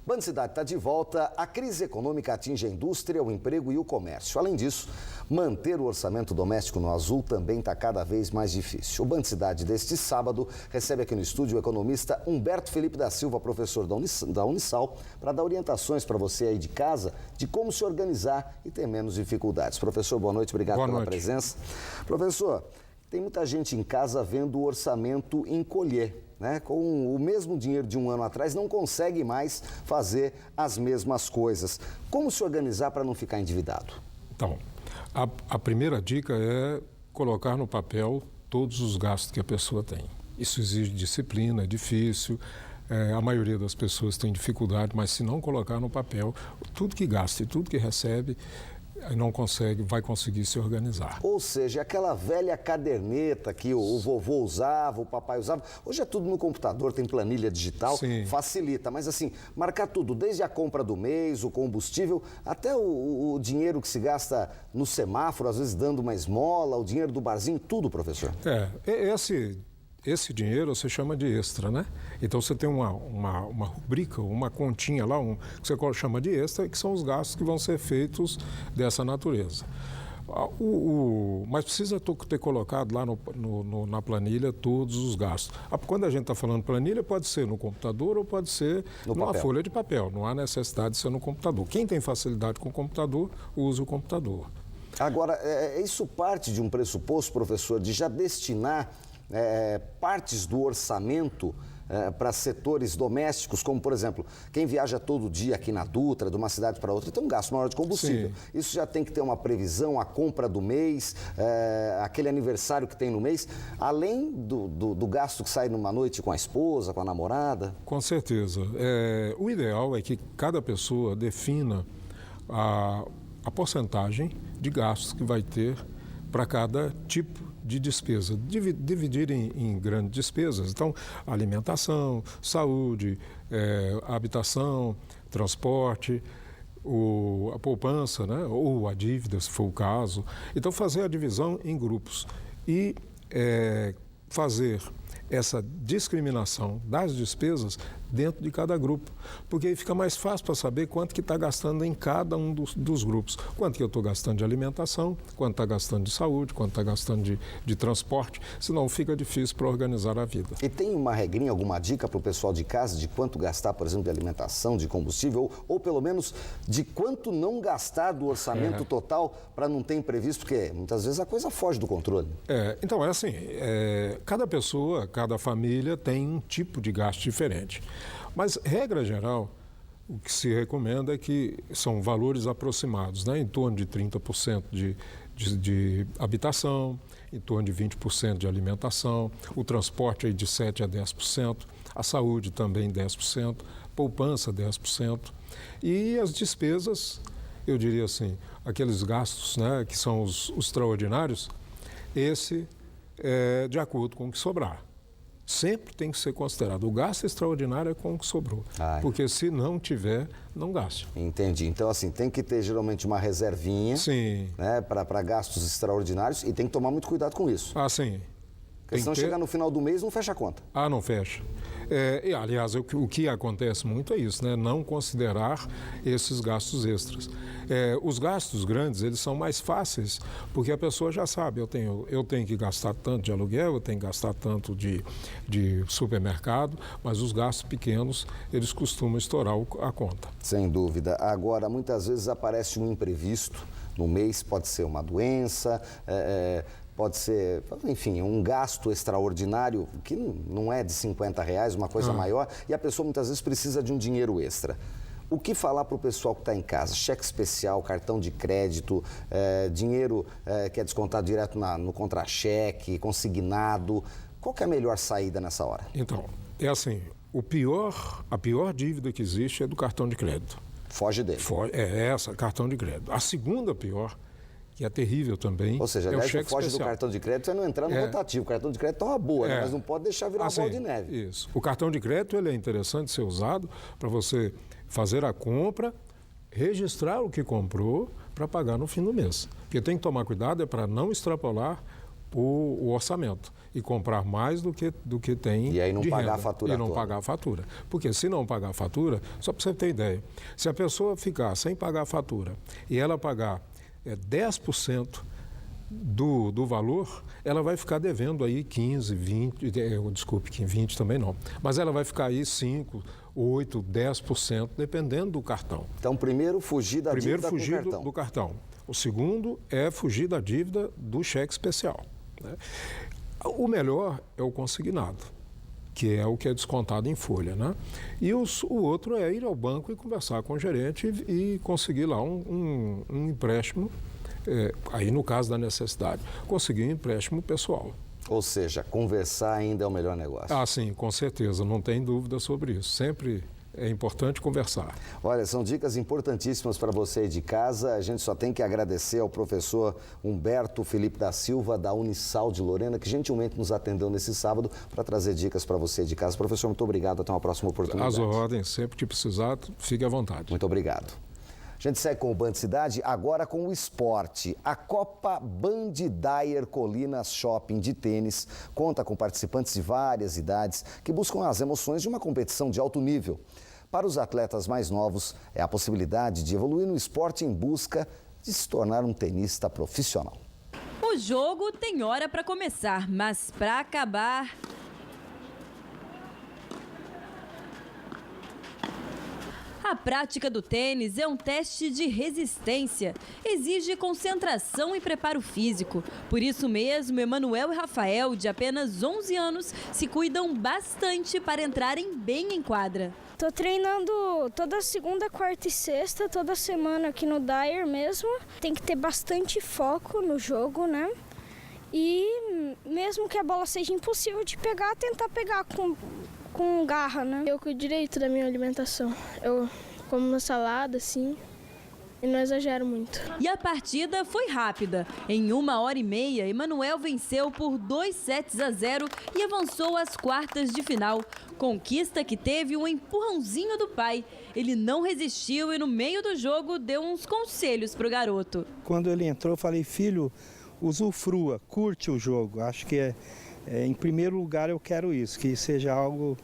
Band Cidade está de volta. A crise econômica atinge a indústria, o emprego e o comércio. Além disso, manter o orçamento doméstico no azul também está cada vez mais difícil. O Band Cidade deste sábado recebe aqui no estúdio o economista Humberto Felipe da Silva, professor da Unisal, para dar orientações para você aí de casa de como se organizar e ter menos dificuldades. Professor, boa noite, obrigado pela presença. Professor, tem muita gente em casa vendo o orçamento encolher. Com o mesmo dinheiro de um ano atrás, não consegue mais fazer as mesmas coisas. Como se organizar para não ficar endividado? Então, a primeira dica é colocar no papel todos os gastos que a pessoa tem. Isso exige disciplina, é difícil, a maioria das pessoas tem dificuldade, mas se não colocar no papel, tudo que gasta e tudo que recebe, não vai conseguir se organizar. Ou seja, aquela velha caderneta que o vovô usava, o papai usava, hoje é tudo no computador, tem planilha digital, sim, facilita, mas assim, marcar tudo, desde a compra do mês, o combustível, até o dinheiro que se gasta no semáforo, às vezes dando uma esmola, o dinheiro do barzinho, tudo, professor. Esse dinheiro você chama de extra, né? Então você tem uma rubrica, uma continha lá, que você chama de extra, que são os gastos que vão ser feitos dessa natureza. Mas precisa ter colocado lá na planilha todos os gastos. Quando a gente está falando planilha, pode ser no computador ou pode ser numa folha de papel. Não há necessidade de ser no computador. Quem tem facilidade com o computador, use o computador. Agora, isso parte de um pressuposto, professor, de já destinar partes do orçamento para setores domésticos, como, por exemplo, quem viaja todo dia aqui na Dutra, de uma cidade para outra, tem um gasto maior de combustível. Sim. Isso já tem que ter uma previsão, a compra do mês, aquele aniversário que tem no mês, além do gasto que sai numa noite com a esposa, com a namorada. Com certeza. O ideal é que cada pessoa defina a porcentagem de gastos que vai ter para cada tipo de despesa, dividir em grandes despesas. Então, alimentação, saúde, habitação, transporte, a poupança, né? Ou a dívida, se for o caso. Então, fazer a divisão em grupos e fazer essa discriminação das despesas dentro de cada grupo, porque aí fica mais fácil para saber quanto que está gastando em cada um dos grupos. Quanto que eu estou gastando de alimentação, quanto está gastando de saúde, quanto está gastando de transporte, senão fica difícil para organizar a vida. E tem uma regrinha, alguma dica para o pessoal de casa de quanto gastar, por exemplo, de alimentação, de combustível, ou pelo menos de quanto não gastar do orçamento total para não ter imprevisto, porque muitas vezes a coisa foge do controle. Então, cada pessoa, cada família tem um tipo de gasto diferente. Mas, regra geral, o que se recomenda é que são valores aproximados, né? Em torno de 30% de habitação, em torno de 20% de alimentação, o transporte aí de 7% a 10%, a saúde também 10%, poupança 10%. E as despesas, eu diria assim, aqueles gastos, né, que são os extraordinários, esse é de acordo com o que sobrar. Sempre tem que ser considerado. O gasto extraordinário é com o que sobrou. Porque se não tiver, não gaste. Entendi. Então, assim, tem que ter geralmente uma reservinha, sim, né, para gastos extraordinários e tem que tomar muito cuidado com isso. Sim. Porque senão chegar no final do mês não fecha a conta. Não fecha. Aliás, o que acontece muito é isso, né? Não considerar esses gastos extras. Os gastos grandes, eles são mais fáceis, porque a pessoa já sabe, eu tenho que gastar tanto de aluguel, eu tenho que gastar tanto de supermercado, mas os gastos pequenos, eles costumam estourar a conta. Sem dúvida. Agora, muitas vezes aparece um imprevisto no mês, pode ser uma doença, pode ser, enfim, um gasto extraordinário que não é de R$50, uma coisa maior, e a pessoa muitas vezes precisa de um dinheiro extra. O que falar para o pessoal que está em casa? Cheque especial, cartão de crédito, dinheiro que é descontado direto no contra-cheque, consignado. Qual que é a melhor saída nessa hora? Então, a pior dívida que existe é do cartão de crédito. Foge dele. Cartão de crédito. A segunda pior, que é terrível também. Ou seja, aliás, foge do cartão de crédito é não entrar no rotativo. O cartão de crédito é uma boa, né? Mas não pode deixar virar uma bola de neve. Isso. O cartão de crédito ele é interessante ser usado para você fazer a compra, registrar o que comprou para pagar no fim do mês. Porque tem que tomar cuidado para não extrapolar o orçamento e comprar mais do que tem e aí não de pagar renda, a fatura e não toda. pagar a fatura. Porque se não pagar a fatura, só para você ter ideia, se a pessoa ficar sem pagar a fatura e ela pagar 10% do valor, ela vai ficar devendo aí 15, 20, desculpe, 20 também não, mas ela vai ficar aí 5, 8, 10%, dependendo do cartão. Então, primeiro fugir da dívida com o cartão. Primeiro fugir do cartão. O segundo é fugir da dívida do cheque especial, né? O melhor é o consignado, que é o que é descontado em folha, né? E o outro é ir ao banco e conversar com o gerente e conseguir lá um empréstimo, aí no caso da necessidade, conseguir um empréstimo pessoal. Ou seja, conversar ainda é o melhor negócio. Ah, sim, com certeza, não tem dúvida sobre isso. Sempre é importante conversar. Olha, são dicas importantíssimas para você aí de casa. A gente só tem que agradecer ao professor Humberto Felipe da Silva, da Unisal de Lorena, que gentilmente nos atendeu nesse sábado para trazer dicas para você de casa. Professor, muito obrigado. Até uma próxima oportunidade. As ordens, sempre que precisar, fique à vontade. Muito obrigado. A gente segue com o Band Cidade, agora com o esporte. A Copa Band Dyer Colinas Shopping de tênis conta com participantes de várias idades que buscam as emoções de uma competição de alto nível. Para os atletas mais novos, é a possibilidade de evoluir no esporte em busca de se tornar um tenista profissional. O jogo tem hora para começar, mas para acabar... A prática do tênis é um teste de resistência. Exige concentração e preparo físico. Por isso mesmo, Emanuel e Rafael, de apenas 11 anos, se cuidam bastante para entrarem bem em quadra. Tô treinando toda segunda, quarta e sexta, toda semana aqui no Dyer mesmo. Tem que ter bastante foco no jogo, né? E mesmo que a bola seja impossível de pegar, tentar pegar com garra, né? Eu cuido direito da minha alimentação. Eu como uma salada, assim, e não exagero muito. E a partida foi rápida. Em 1h30, Emanuel venceu por 2-0 e avançou às quartas de final. Conquista que teve um empurrãozinho do pai. Ele não resistiu e no meio do jogo deu uns conselhos pro garoto. Quando ele entrou, eu falei, filho, usufrua, curte o jogo. Acho que em primeiro lugar eu quero isso, que seja algo,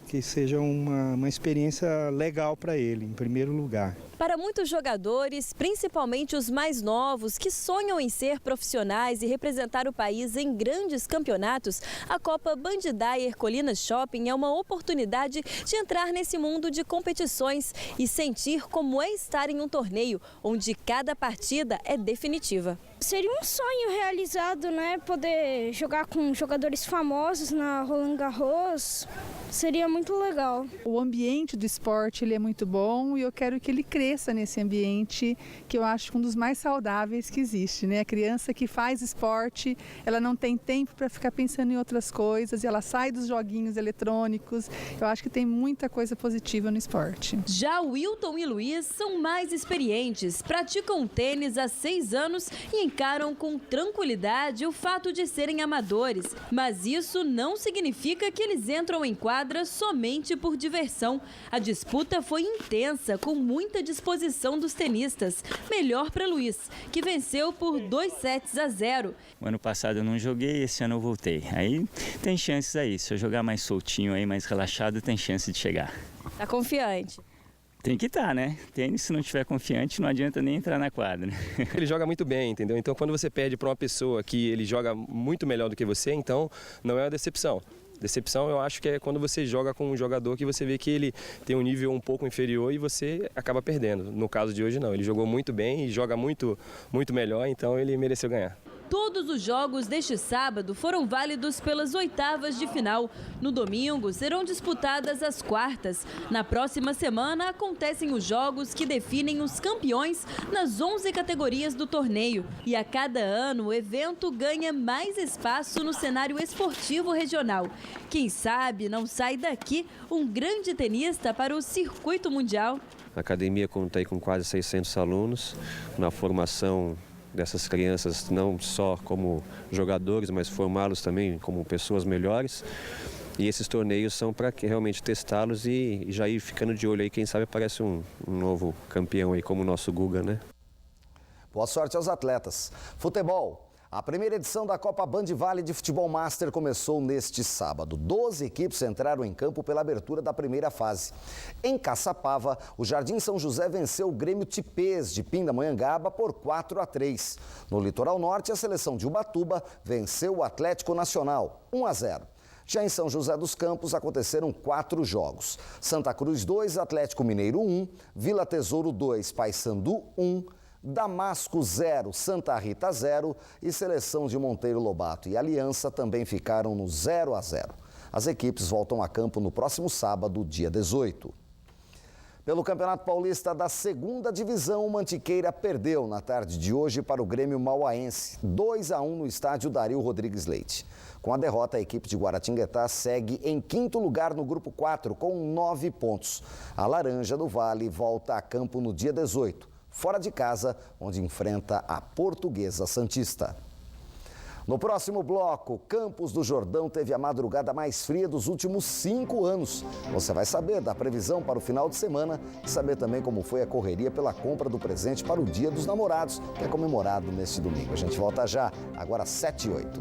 que seja uma experiência legal para ele, em primeiro lugar. Para muitos jogadores, principalmente os mais novos, que sonham em ser profissionais e representar o país em grandes campeonatos, a Copa Band Dyer Colinas Shopping é uma oportunidade de entrar nesse mundo de competições e sentir como é estar em um torneio, onde cada partida é definitiva. Seria um sonho realizado, né? Poder jogar com jogadores famosos na Roland Garros. Seria muito legal. O ambiente do esporte ele é muito bom e eu quero que ele cresça nesse ambiente, que eu acho um dos mais saudáveis que existe, né? A criança que faz esporte, ela não tem tempo para ficar pensando em outras coisas, e ela sai dos joguinhos eletrônicos. Eu acho que tem muita coisa positiva no esporte. Já Wilton e Luiz são mais experientes, praticam tênis há 6 anos e encaram com tranquilidade o fato de serem amadores. Mas isso não significa que eles entram em quadra somente por diversão. A disputa foi intensa, com muita disposição dos tenistas. Melhor para Luiz, que venceu por 2-0. O ano passado eu não joguei, esse ano eu voltei. Aí tem chances aí. Se eu jogar mais soltinho aí, mais relaxado, tem chance de chegar. Tá confiante? Tem que estar, né? Tênis, se não estiver confiante, não adianta nem entrar na quadra. Ele joga muito bem, entendeu? Então, quando você perde para uma pessoa que ele joga muito melhor do que você, então não é uma decepção. Decepção, eu acho que é quando você joga com um jogador que você vê que ele tem um nível um pouco inferior e você acaba perdendo. No caso de hoje, não. Ele jogou muito bem e joga muito melhor, então ele mereceu ganhar. Todos os jogos deste sábado foram válidos pelas oitavas de final. No domingo, serão disputadas as quartas. Na próxima semana, acontecem os jogos que definem os campeões nas 11 categorias do torneio. E a cada ano, o evento ganha mais espaço no cenário esportivo regional. Quem sabe não sai daqui um grande tenista para o circuito mundial. A academia conta aí com quase 600 alunos na formação dessas crianças, não só como jogadores, mas formá-los também como pessoas melhores. E esses torneios são para realmente testá-los e já ir ficando de olho aí, quem sabe aparece um novo campeão aí como o nosso Guga, né? Boa sorte aos atletas. Futebol. A primeira edição da Copa Band Vale de Futebol Master começou neste sábado. 12 equipes entraram em campo pela abertura da primeira fase. Em Caçapava, o Jardim São José venceu o Grêmio Tipês de Pindamonhangaba por 4-3. No Litoral Norte, a seleção de Ubatuba venceu o Atlético Nacional, 1-0. Já em São José dos Campos aconteceram 4 jogos. Santa Cruz 2, Atlético Mineiro 1, Vila Tesouro 2, Paysandu 1, Damasco 0, Santa Rita 0 e Seleção de Monteiro Lobato e Aliança também ficaram no 0-0. As equipes voltam a campo no próximo sábado, dia 18. Pelo Campeonato Paulista da 2ª Divisão, o Mantiqueira perdeu na tarde de hoje para o Grêmio Mauaense, 2-1 no estádio Dario Rodrigues Leite. Com a derrota, a equipe de Guaratinguetá segue em 5º lugar no Grupo 4, com 9 pontos. A Laranja do Vale volta a campo no dia 18. Fora de casa, onde enfrenta a Portuguesa Santista. No próximo bloco, Campos do Jordão teve a madrugada mais fria dos últimos 5 anos. Você vai saber da previsão para o final de semana e saber também como foi a correria pela compra do presente para o Dia dos Namorados, que é comemorado neste domingo. A gente volta já, agora 7h08.